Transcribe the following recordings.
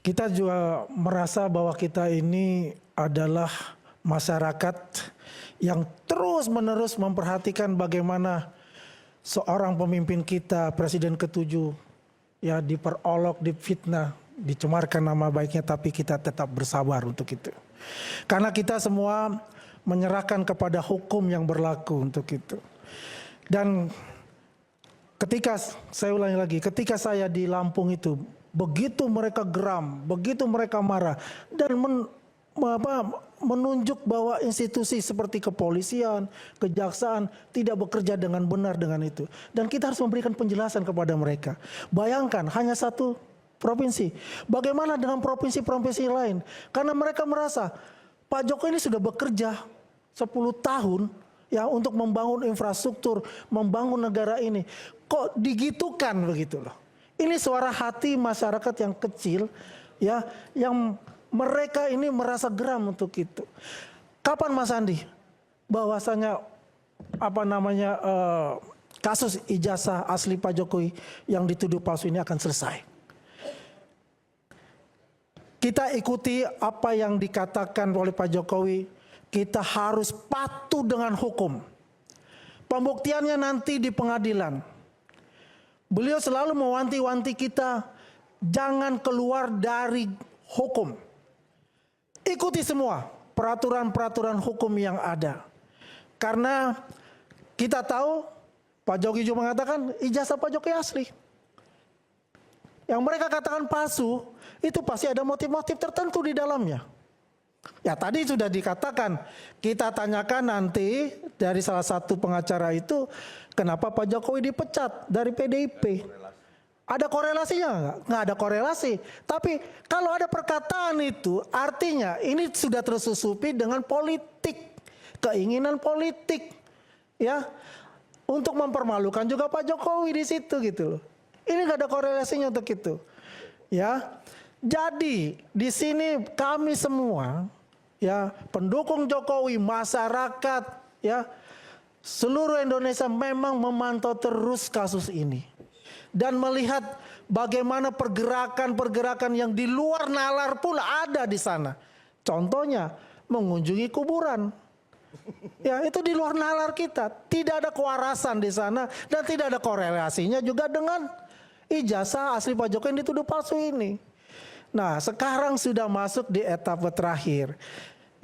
Kita juga merasa bahwa kita ini adalah masyarakat yang terus-menerus memperhatikan bagaimana seorang pemimpin kita, Presiden ke-7, ya diperolok, difitnah, dicemarkan nama baiknya, tapi kita tetap bersabar untuk itu. Karena kita semua menyerahkan kepada hukum yang berlaku untuk itu. Dan ketika, saya ulangi lagi, ketika saya di Lampung itu, begitu mereka geram, begitu mereka marah, dan menunjuk bahwa institusi seperti kepolisian, kejaksaan tidak bekerja dengan benar dengan itu. Dan kita harus memberikan penjelasan kepada mereka. Bayangkan hanya satu provinsi. Bagaimana dengan provinsi-provinsi lain? Karena mereka merasa Pak Jokowi ini sudah bekerja 10 tahun ya untuk membangun infrastruktur, membangun negara ini. Kok digitukan begitu loh. Ini suara hati masyarakat yang kecil ya, yang mereka ini merasa geram untuk itu. Kapan Mas Andi bahwasanya kasus ijazah asli Pak Jokowi yang dituduh palsu ini akan selesai? Kita ikuti apa yang dikatakan oleh Pak Jokowi, kita harus patuh dengan hukum. Pembuktiannya nanti di pengadilan. Beliau selalu mewanti-wanti kita jangan keluar dari hukum. Ikuti semua peraturan-peraturan hukum yang ada. Karena kita tahu Pak Jokowi juga mengatakan ijazah Pak Jokowi asli. Yang mereka katakan palsu itu pasti ada motif-motif tertentu di dalamnya. Ya tadi sudah dikatakan, kita tanyakan nanti dari salah satu pengacara itu, kenapa Pak Jokowi dipecat dari PDIP? Ada korelasinya enggak? Nggak ada korelasi. Tapi kalau ada perkataan itu, artinya ini sudah tersusupi dengan politik, keinginan politik, ya, untuk mempermalukan juga Pak Jokowi di situ gitu loh. Ini nggak ada korelasinya untuk itu, ya. Jadi di sini kami semua ya pendukung Jokowi, masyarakat ya seluruh Indonesia memang memantau terus kasus ini dan melihat bagaimana pergerakan-pergerakan yang di luar nalar pun ada di sana. Contohnya mengunjungi kuburan. Ya itu di luar nalar kita, tidak ada kewarasan di sana dan tidak ada korelasinya juga dengan ijazah asli Pak Jokowi yang dituduh palsu ini. Nah, sekarang sudah masuk di etapa terakhir.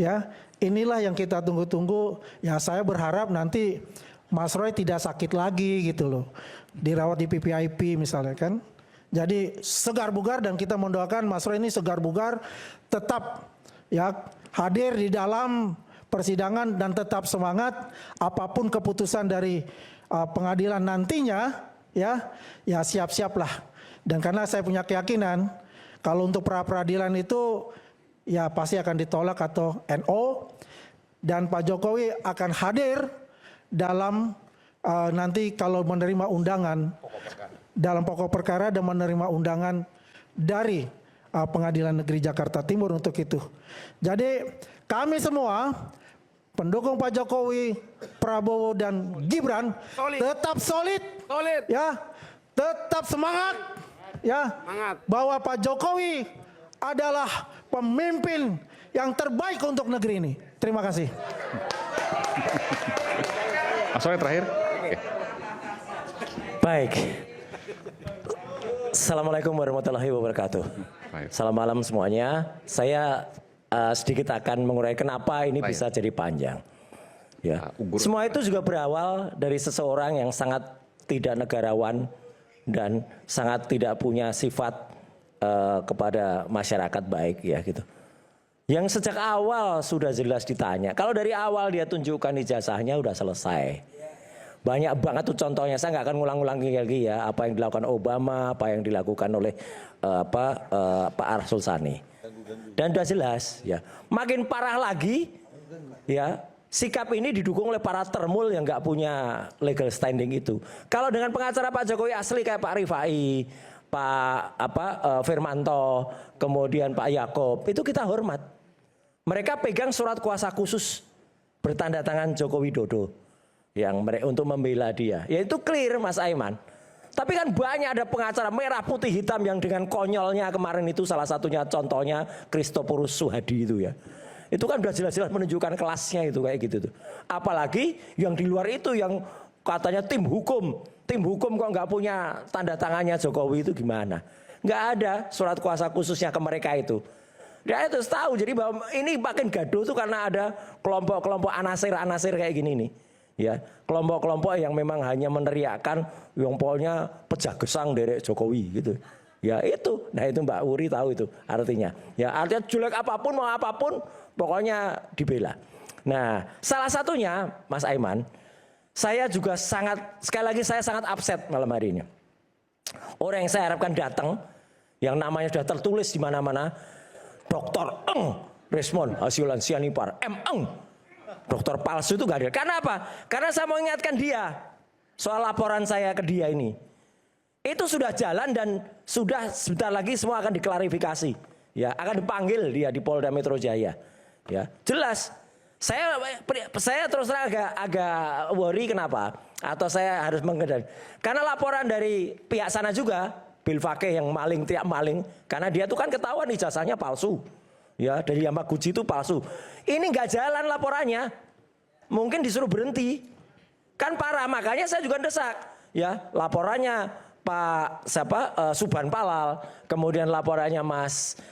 Ya, inilah yang kita tunggu-tunggu. Ya, saya berharap nanti Mas Roy tidak sakit lagi gitu loh. Dirawat di PPIP misalnya kan. Jadi segar bugar dan kita mendoakan Mas Roy ini segar bugar tetap ya hadir di dalam persidangan dan tetap semangat apapun keputusan dari pengadilan nantinya ya siap-siaplah. Dan karena saya punya keyakinan kalau untuk pra-peradilan itu ya pasti akan ditolak atau NO dan Pak Jokowi akan hadir dalam nanti kalau menerima undangan dalam pokok perkara dan menerima undangan dari Pengadilan Negeri Jakarta Timur untuk itu. Jadi kami semua pendukung Pak Jokowi, Prabowo dan Gibran tetap solid, ya, tetap semangat. Ya, bahwa Pak Jokowi adalah pemimpin yang terbaik untuk negeri ini. Terima kasih. Mas Roy terakhir. Baik. Assalamualaikum warahmatullahi wabarakatuh. Selamat malam semuanya. Saya sedikit akan mengurai kenapa ini bisa jadi panjang. Ya, semua itu juga berawal dari seseorang yang sangat tidak negarawan dan sangat tidak punya sifat kepada masyarakat baik ya gitu. Yang sejak awal sudah jelas ditanya. Kalau dari awal dia tunjukkan ijazahnya udah selesai. Banyak banget tuh contohnya. Saya nggak akan ngulang-ulangi lagi ya apa yang dilakukan Obama, apa yang dilakukan oleh Pak Arsul Sani. Dan udah jelas ya. Makin parah lagi ya. Sikap ini didukung oleh para termul yang nggak punya legal standing itu. Kalau dengan pengacara Pak Jokowi asli kayak Pak Rifai, Pak Firmanto, kemudian Pak Yaakob, itu kita hormat. Mereka pegang surat kuasa khusus bertanda tangan Joko Widodo yang untuk membela dia. Ya itu clear Mas Aiman. Tapi kan banyak ada pengacara merah putih hitam yang dengan konyolnya kemarin itu salah satunya contohnya Christophorus Suhadi itu ya. Itu kan udah jelas-jelas menunjukkan kelasnya itu kayak gitu tuh. Apalagi yang di luar itu yang katanya tim hukum kok nggak punya tanda tangannya Jokowi itu gimana? Nggak ada surat kuasa khususnya ke mereka itu. Ya itu tahu jadi bahwa ini makin gaduh tuh karena ada kelompok-kelompok anasir kayak gini nih. Ya, kelompok-kelompok yang memang hanya meneriakkan yang pokoknya pejah gesang derek Jokowi gitu. Ya itu, nah itu Mbak Wuri tahu itu artinya. Ya artinya jelek apapun mau apapun pokoknya dibela. Nah salah satunya Mas Aiman, saya juga sekali lagi saya sangat upset malam hari ini. Orang yang saya harapkan datang, yang namanya sudah tertulis di mana-mana, Dr. Eng Resmond Hasiulan Sianipar, M. Dokter palsu itu gak hadir. Karena apa? Karena saya mau ingatkan dia soal laporan saya ke dia ini. Itu sudah jalan dan sudah sebentar lagi semua akan diklarifikasi. Ya, akan dipanggil dia di Polda Metro Jaya. Ya, jelas. Saya terus terang agak worry kenapa? Atau saya harus mengendalikan. Karena laporan dari pihak sana juga, Bil Fakih yang maling tiap maling, karena dia tuh kan ketahuan ijazahnya palsu. Ya, dari Yamaguchi itu palsu. Ini nggak jalan laporannya. Mungkin disuruh berhenti. Kan parah, makanya saya juga desak. Ya, laporannya Pak Subhan Palal, kemudian laporannya Mas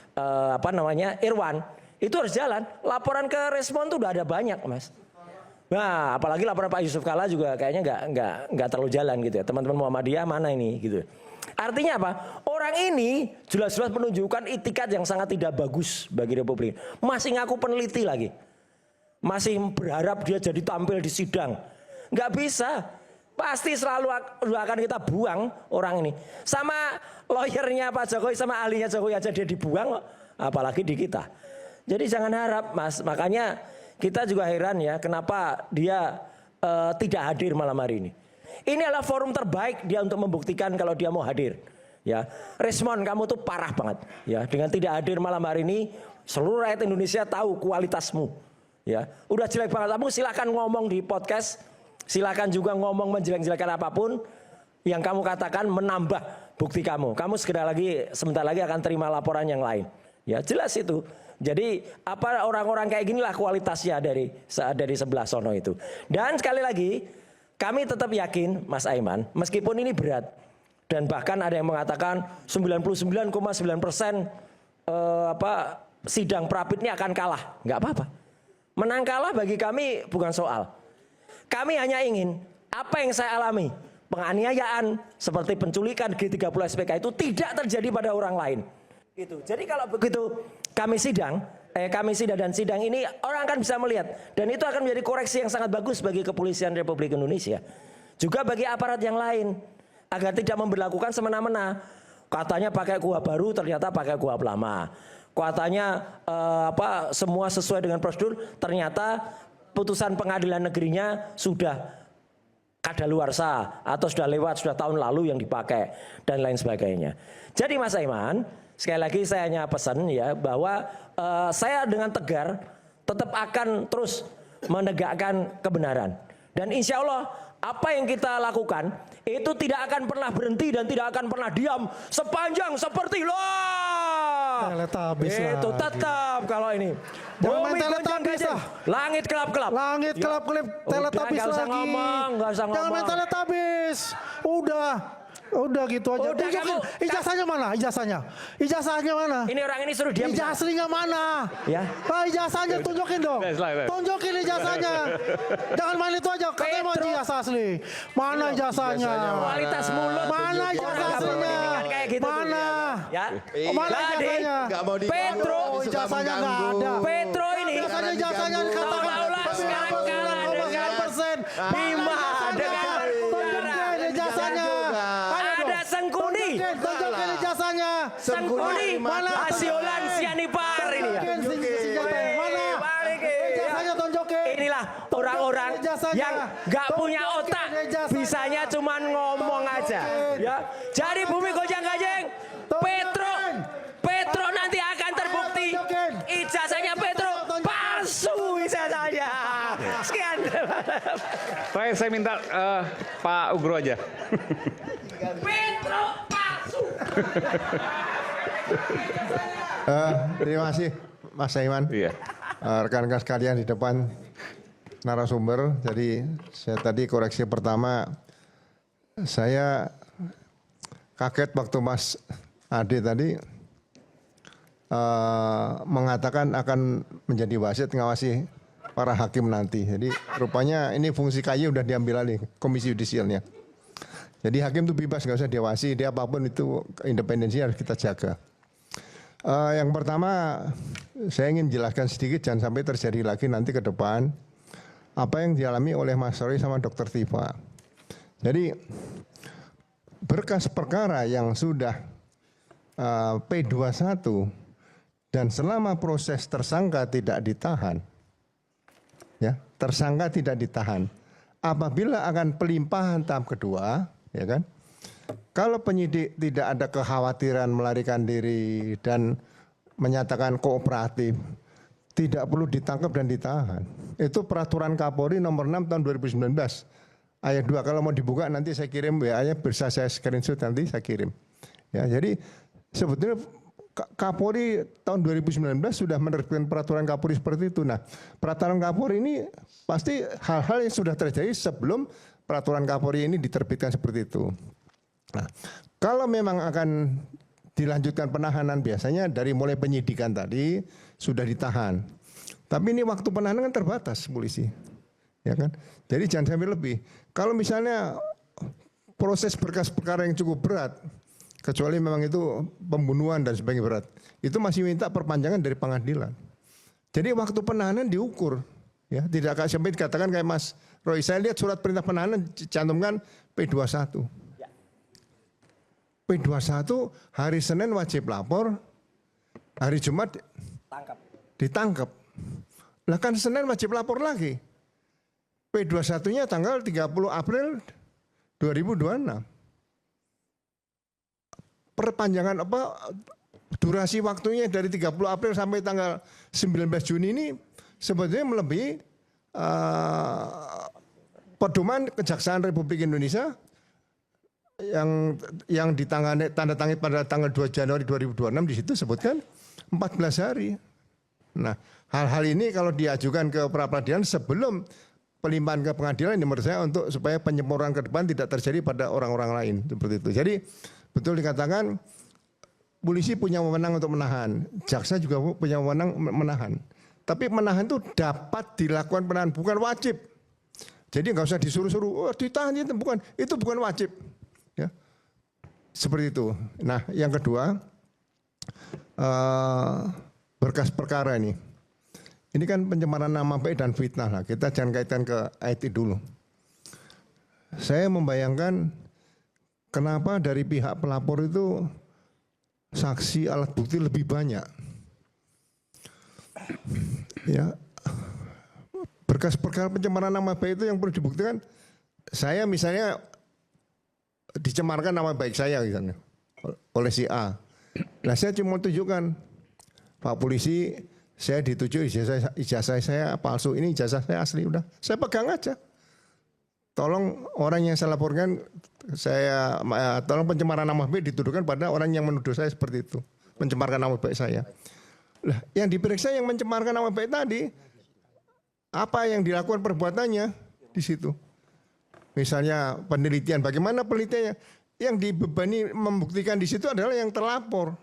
Irwan, itu harus jalan. Laporan ke Respon tuh udah ada banyak, Mas. Nah, apalagi laporan Pak Yusuf Kalla juga kayaknya nggak terlalu jalan gitu ya. Teman-teman Muhammadiyah mana ini gitu. Artinya apa? Orang ini jelas-jelas menunjukkan itikat yang sangat tidak bagus bagi Republik. Masih ngaku peneliti lagi. Masih berharap dia jadi tampil di sidang. Nggak bisa. Pasti selalu akan kita buang orang ini. Sama lawyernya Pak Jokowi, sama ahlinya Jokowi aja dia dibuang, apalagi di kita. Jadi jangan harap, Mas. Makanya kita juga heran ya, kenapa dia tidak hadir malam hari ini. Ini adalah forum terbaik dia untuk membuktikan kalau dia mau hadir. Ya, Resmond kamu tuh parah banget. Ya, dengan tidak hadir malam hari ini, seluruh rakyat Indonesia tahu kualitasmu. Ya, udah jelek banget. Kamu silakan ngomong di podcast, silakan juga ngomong menjelek-jelekan apapun yang kamu katakan menambah bukti kamu. Kamu sebentar lagi akan terima laporan yang lain. Ya, jelas itu. Jadi apa orang-orang kayak ginilah kualitasnya dari sebelah sono itu. Dan sekali lagi kami tetap yakin, Mas Aiman, meskipun ini berat dan bahkan ada yang mengatakan 99,9% sidang Prapit ini akan kalah, nggak apa-apa. Menang kalah bagi kami bukan soal. Kami hanya ingin apa yang saya alami, penganiayaan seperti penculikan G30 SPK itu tidak terjadi pada orang lain. Gitu. Jadi kalau begitu kami sidang dan sidang ini orang akan bisa melihat dan itu akan menjadi koreksi yang sangat bagus bagi kepolisian Republik Indonesia, juga bagi aparat yang lain agar tidak memberlakukan semena-mena. Katanya pakai kuhab baru, ternyata pakai kuhab lama. Katanya semua sesuai dengan prosedur, ternyata putusan pengadilan negerinya sudah kadaluarsa atau sudah lewat, sudah tahun lalu yang dipakai dan lain sebagainya. Jadi Mas Aiman, sekali lagi saya hanya pesan ya bahwa saya dengan tegar tetap akan terus menegakkan kebenaran. Dan insya Allah apa yang kita lakukan itu tidak akan pernah berhenti dan tidak akan pernah diam sepanjang seperti itu tetap kalau ini. Bumi goncang gajah, langit kelap-kelap. Langit kelap-kelip, teletabis lagi. Gak usah ngomong. Jangan main teletabis. Udah gitu aja. Udah, ijazahnya mana? Ijazahnya mana? Ini orang ini suruh diam. Ijazahnya mana? Ya. Ijazahnya tunjukin dong. Tunjukin ijazahnya. Jangan main itu aja. Katanya mau ijazah asli. Mana ijazahnya? Kualitas mulut. Mana ijazah aslinya? Mana? Ya. Mana ijazahnya? Petro. Ijazahnya nggak ada. Petro ini. Ijazahnya dikatakan. Sekarang kalah dengan 9% dengan ijazahnya. Ada Sengkuni. Tunjukin ijazahnya. Sengkuni. Mana? Hasiulan Sianipar ini ya. Mana? Ijazahnya tunjukin. Inilah orang-orang yang gak punya otak, bisanya cuman ngomong aja. Ya. Jadi bumi goncang-ganjing. Petro nanti akan terbukti ijazahnya Petro palsu ijazahnya. Sekian. Saya minta Pak Ugro aja. Terima kasih Mas Saiman. Iya. Rekan-rekan sekalian di depan narasumber. Jadi saya tadi koreksi pertama, saya kaget waktu Mas Ade tadi mengatakan akan menjadi wasit ngawasi para hakim nanti. Jadi rupanya ini fungsi KY udah diambil alih komisi yudisialnya. Jadi hakim itu bebas, nggak usah diawasi, dia apapun itu independensi harus kita jaga. Yang pertama saya ingin jelaskan sedikit, jangan sampai terjadi lagi nanti ke depan apa yang dialami oleh Mas Roy sama Dr. Tifa. Jadi berkas perkara yang sudah P21 dan selama proses tersangka tidak ditahan, ya, tersangka tidak ditahan. Apabila akan pelimpahan tahap kedua, ya kan? Kalau penyidik tidak ada kekhawatiran melarikan diri dan menyatakan kooperatif, tidak perlu ditangkap dan ditahan. Itu peraturan Kapolri nomor 6 tahun 2019 ayat 2. Kalau mau dibuka nanti saya kirim WA-nya, bisa saya screenshot nanti saya kirim. Ya, jadi sebetulnya Kapolri tahun 2019 sudah menerbitkan peraturan Kapolri seperti itu. Nah, peraturan Kapolri ini pasti hal-hal yang sudah terjadi sebelum peraturan Kapolri ini diterbitkan seperti itu. Nah, kalau memang akan dilanjutkan penahanan, biasanya dari mulai penyidikan tadi sudah ditahan. Tapi ini waktu penahanan kan terbatas polisi, ya kan? Jadi jangan sampai lebih. Kalau misalnya proses berkas perkara yang cukup berat, kecuali memang itu pembunuhan dan sebagainya berat, itu masih minta perpanjangan dari pengadilan. Jadi waktu penahanan diukur, ya, tidak sampai dikatakan kayak Mas Roy. Saya lihat surat perintah penahanan cantumkan P21. P21 hari Senin wajib lapor, hari Jumat ditangkap. Lah kan Senin wajib lapor lagi. P21-nya tanggal 30 April 2026. Perpanjangan apa durasi waktunya dari 30 April sampai tanggal 19 Juni ini sebetulnya melebihi pedoman Kejaksaan Republik Indonesia yang tanda tangan pada tanggal 2 Januari 2026 di situ sebutkan 14 hari. Nah, hal-hal ini kalau diajukan ke pra-peradilan sebelum pelimpahan ke pengadilan, ini menurut saya untuk supaya penyempurnaan ke depan tidak terjadi pada orang-orang lain seperti itu. Jadi betul dikatakan polisi punya wewenang untuk menahan, jaksa juga punya wewenang menahan. Tapi menahan itu dapat dilakukan penahan, bukan wajib. Jadi nggak usah disuruh-suruh, oh, ditahan itu bukan wajib. Ya, seperti itu. Nah, yang kedua, berkas perkara ini. Ini kan pencemaran nama baik dan fitnah. Nah, kita jangan kaitkan ke IT dulu. Saya membayangkan kenapa dari pihak pelapor itu saksi alat bukti lebih banyak. Ya, berkas perkara pencemaran nama baik itu yang perlu dibuktikan. Saya misalnya dicemarkan nama baik saya misalnya oleh si A. Nah, saya cuma tunjukkan, Pak Polisi, saya dituju ijazah saya palsu, ini ijazah saya asli, udah saya pegang aja. Tolong orang yang saya laporkan, tolong pencemaran nama baik dituduhkan pada orang yang menuduh saya seperti itu, mencemarkan nama baik saya. Lah, yang diperiksa yang mencemarkan nama baik tadi, apa yang dilakukan perbuatannya di situ. Misalnya penelitian, bagaimana penelitiannya? Yang dibebani membuktikan di situ adalah yang terlapor.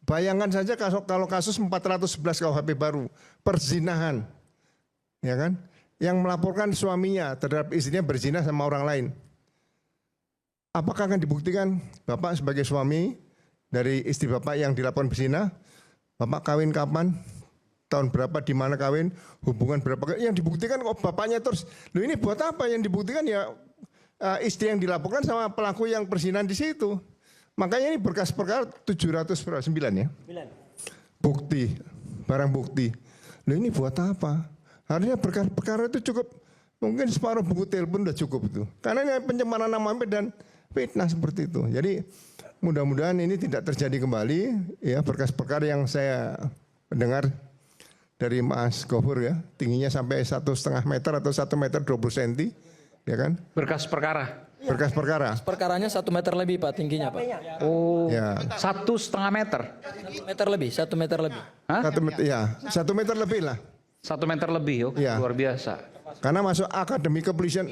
Bayangkan saja kalau kasus 411 KUHP baru, perzinahan, ya kan? Yang melaporkan suaminya terhadap istrinya berzina sama orang lain. Apakah akan dibuktikan Bapak sebagai suami dari istri Bapak yang dilaporkan berzina? Bapak kawin kapan? Tahun berapa, di mana kawin, hubungan berapa, yang dibuktikan kok bapaknya terus. Loh, ini buat apa? Yang dibuktikan ya istri yang dilaporkan sama pelaku yang perzinahan di situ. Makanya ini berkas perkara 709 ya. Bukti, barang bukti. Loh, ini buat apa? Harusnya berkas perkara itu cukup, mungkin separuh buku telepon udah cukup itu. Karena ini pencemaran nama baik dan fitnah seperti itu. Jadi mudah-mudahan ini tidak terjadi kembali ya, berkas perkara yang saya dengar dari Mas Gofur ya, tingginya sampai 1,5 meter atau 1 meter 20 cm, ya kan? Berkas perkara? berkas perkara. Perkaranya 1 meter lebih Pak tingginya Pak. Oh, Ya. 1,5 meter. 1 meter lebih, 1 meter lebih. Hah? 1 meter lebih lah. 1 meter lebih, oh, Iya. luar biasa. Karena masuk akademi kepolisian,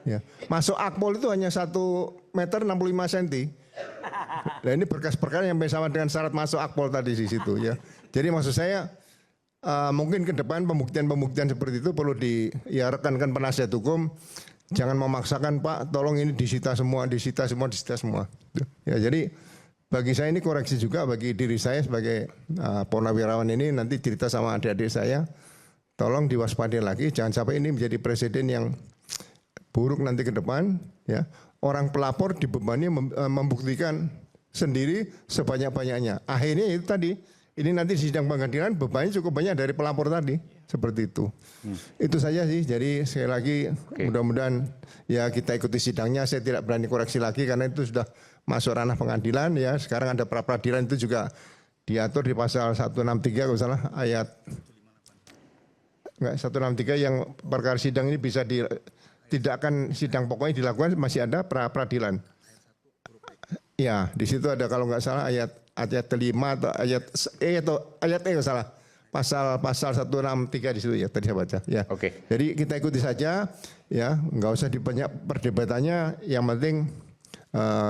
ya, masuk akpol itu hanya 1 meter 65 cm. Nah ini berkas perkara yang sama dengan syarat masuk akpol tadi di situ ya. Jadi maksud saya mungkin ke depan pembuktian seperti itu perlu ya rekan-rekan penasihat hukum jangan memaksakan Pak, tolong ini disita semua. Ya jadi bagi saya ini koreksi juga bagi diri saya sebagai purnawirawan ini nanti cerita sama adik-adik saya. Tolong diwaspadai lagi, jangan sampai ini menjadi presiden yang buruk nanti ke depan. Ya, orang pelapor dibebani membuktikan sendiri sebanyak-banyaknya. Akhirnya itu tadi, ini nanti di sidang pengadilan bebannya cukup banyak dari pelapor tadi, seperti itu. Itu saja sih. Jadi sekali lagi mudah-mudahan ya kita ikuti sidangnya. Saya tidak berani koreksi lagi karena itu sudah masuk ranah pengadilan ya. Sekarang ada pra peradilan itu juga diatur di pasal 163 kalau salah ayat 163 yang perkara sidang ini bisa tidak akan sidang pokoknya dilakukan masih ada pra peradilan. Ya, di situ ada kalau nggak salah ayat 5 atau ayat kalau salah. Pasal 163 di situ ya tadi saya baca ya. Oke. Jadi kita ikuti saja ya, nggak usah dibanyak perdebatannya, yang penting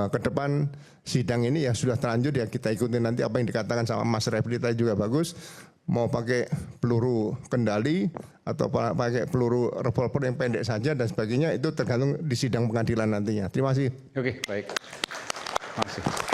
ke depan sidang ini ya sudah terlanjur ya kita ikuti nanti apa yang dikatakan sama Mas Refli tadi juga bagus. Mau pakai peluru kendali atau pakai peluru revolver yang pendek saja dan sebagainya itu tergantung di sidang pengadilan nantinya. Terima kasih. Oke, baik. Terima kasih.